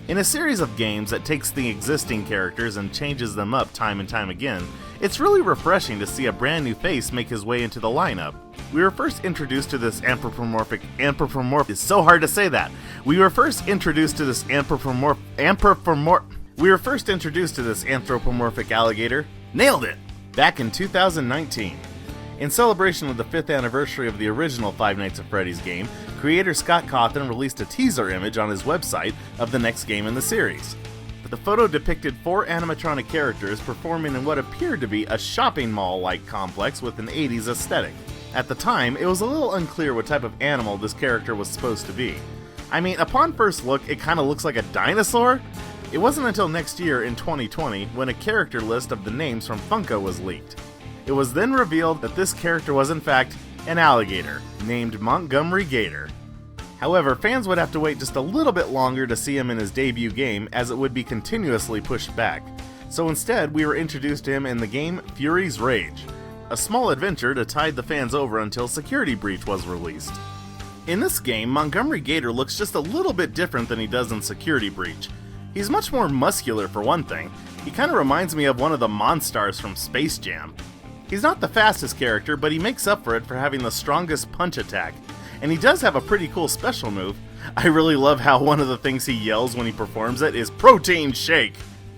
In a series of games that takes the existing characters and changes them up time and time again, it's really refreshing to see a brand new face make his way into the lineup. We were first introduced to this anthropomorphic, it's so hard to say that. We were first introduced to this anthropomorphic alligator, nailed it, back in 2019. In celebration of the 5th anniversary of the original Five Nights at Freddy's game, creator Scott Cawthon released a teaser image on his website of the next game in the series. The photo depicted 4 animatronic characters performing in what appeared to be a shopping mall-like complex with an 80s aesthetic. At the time, it was a little unclear what type of animal this character was supposed to be. I mean, upon first look, it kinda looks like a dinosaur. It wasn't until next year in 2020 when a character list of the names from Funko was leaked. It was then revealed that this character was in fact an alligator, named Montgomery Gator. However, fans would have to wait just a little bit longer to see him in his debut game, as it would be continuously pushed back. So instead, we were introduced to him in the game Fury's Rage, a small adventure to tide the fans over until Security Breach was released. In this game, Montgomery Gator looks just a little bit different than he does in Security Breach. He's much more muscular for one thing. He kinda reminds me of one of the Monstars from Space Jam. He's not the fastest character, but he makes up for it for having the strongest punch attack. And he does have a pretty cool special move. I really love how one of the things he yells when he performs it is Protein Shake!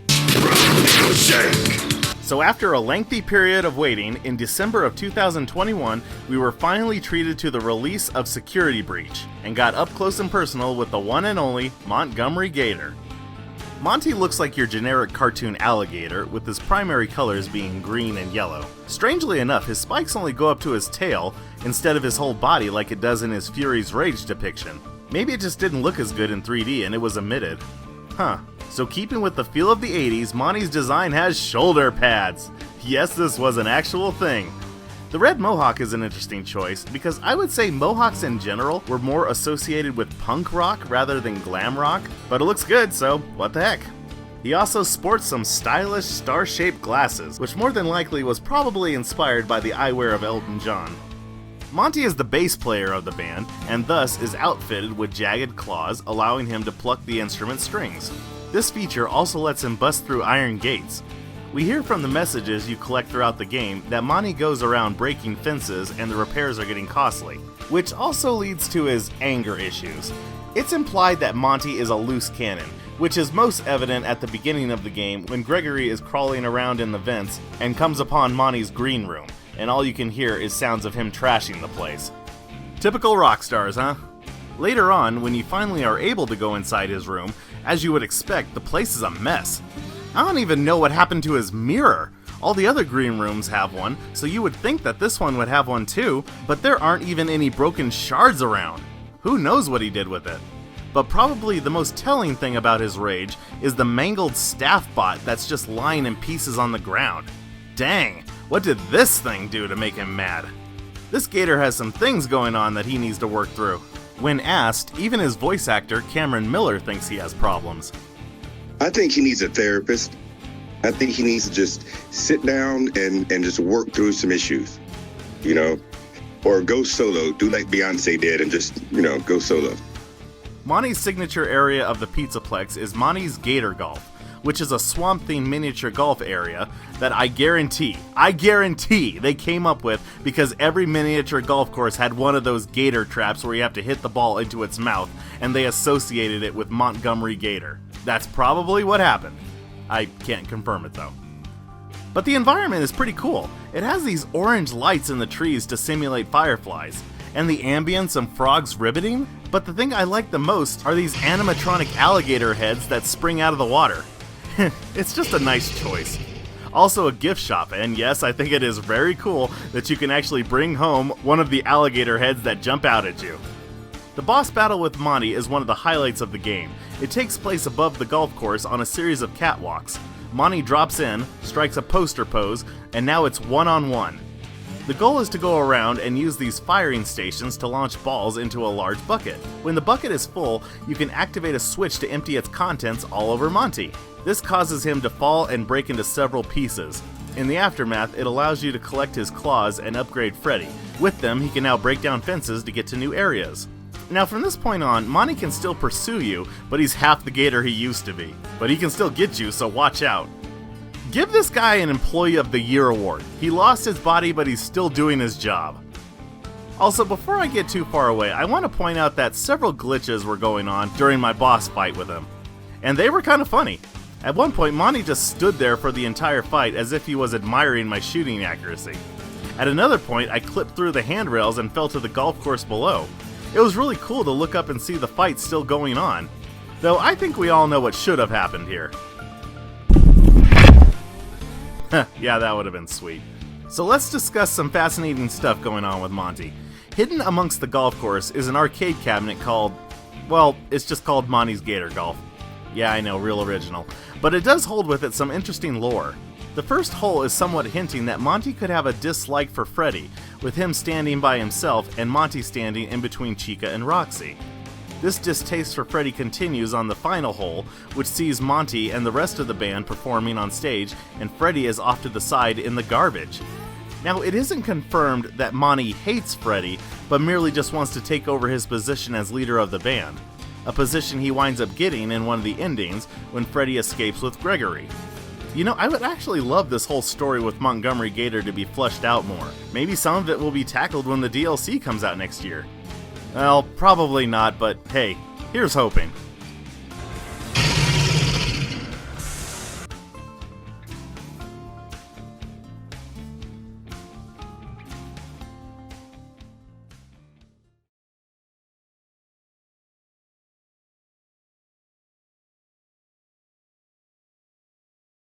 Protein Shake! So after a lengthy period of waiting, in December of 2021, we were finally treated to the release of Security Breach, and got up close and personal with the one and only Montgomery Gator. Monty looks like your generic cartoon alligator, with his primary colors being green and yellow. Strangely enough, his spikes only go up to his tail, instead of his whole body like it does in his Fury's Rage depiction. Maybe it just didn't look as good in 3D and it was omitted. Huh. So keeping with the feel of the 80s, Monty's design has shoulder pads. Yes, this was an actual thing. The red mohawk is an interesting choice, because I would say mohawks in general were more associated with punk rock rather than glam rock, but it looks good, so what the heck. He also sports some stylish star-shaped glasses, which more than likely was probably inspired by the eyewear of Elton John. Monty is the bass player of the band, and thus is outfitted with jagged claws, allowing him to pluck the instrument strings. This feature also lets him bust through iron gates. We hear from the messages you collect throughout the game that Monty goes around breaking fences and the repairs are getting costly, which also leads to his anger issues. It's implied that Monty is a loose cannon, which is most evident at the beginning of the game when Gregory is crawling around in the vents and comes upon Monty's green room, and all you can hear is sounds of him trashing the place. Typical rock stars, huh? Later on, when you finally are able to go inside his room, as you would expect, the place is a mess. I don't even know what happened to his mirror. All the other green rooms have one, so you would think that this one would have one too, but there aren't even any broken shards around. Who knows what he did with it? But probably the most telling thing about his rage is the mangled staff bot that's just lying in pieces on the ground. Dang, what did this thing do to make him mad? This gator has some things going on that he needs to work through. When asked, even his voice actor Cameron Miller thinks he has problems. I think he needs a therapist. I think he needs to just sit down and just work through some issues, you know, or go solo, do like Beyonce did and just, you know, go solo. Monty's signature area of the Pizzaplex is Monty's Gator Golf, which is a swamp-themed miniature golf area that I guarantee they came up with because every miniature golf course had one of those gator traps where you have to hit the ball into its mouth, and they associated it with Montgomery Gator. That's probably what happened. I can't confirm it though. But the environment is pretty cool. It has these orange lights in the trees to simulate fireflies, and the ambience and frogs riveting, but the thing I like the most are these animatronic alligator heads that spring out of the water. It's just a nice choice. Also a gift shop, and yes, I think it is very cool that you can actually bring home one of the alligator heads that jump out at you. The boss battle with Monty is one of the highlights of the game. It takes place above the golf course on a series of catwalks. Monty drops in, strikes a poster pose, and now it's one-on-one. The goal is to go around and use these firing stations to launch balls into a large bucket. When the bucket is full, you can activate a switch to empty its contents all over Monty. This causes him to fall and break into several pieces. In the aftermath, it allows you to collect his claws and upgrade Freddy. With them, he can now break down fences to get to new areas. Now from this point on, Monty can still pursue you, but he's half the gator he used to be. But he can still get you, so watch out. Give this guy an Employee of the Year award. He lost his body, but he's still doing his job. Also, before I get too far away, I want to point out that several glitches were going on during my boss fight with him. And they were kind of funny. At one point, Monty just stood there for the entire fight as if he was admiring my shooting accuracy. At another point, I clipped through the handrails and fell to the golf course below. It was really cool to look up and see the fight still going on. Though I think we all know what should have happened here. Yeah, that would have been sweet. So let's discuss some fascinating stuff going on with Monty. Hidden amongst the golf course is an arcade cabinet called, well, it's just called Monty's Gator Golf. Yeah, I know, real original. But it does hold with it some interesting lore. The first hole is somewhat hinting that Monty could have a dislike for Freddy, with him standing by himself and Monty standing in between Chica and Roxy. This distaste for Freddy continues on the final hole, which sees Monty and the rest of the band performing on stage, and Freddy is off to the side in the garbage. Now, it isn't confirmed that Monty hates Freddy, but merely just wants to take over his position as leader of the band, a position he winds up getting in one of the endings when Freddy escapes with Gregory. You know, I would actually love this whole story with Montgomery Gator to be fleshed out more. Maybe some of it will be tackled when the DLC comes out next year. Well, probably not, but hey, here's hoping.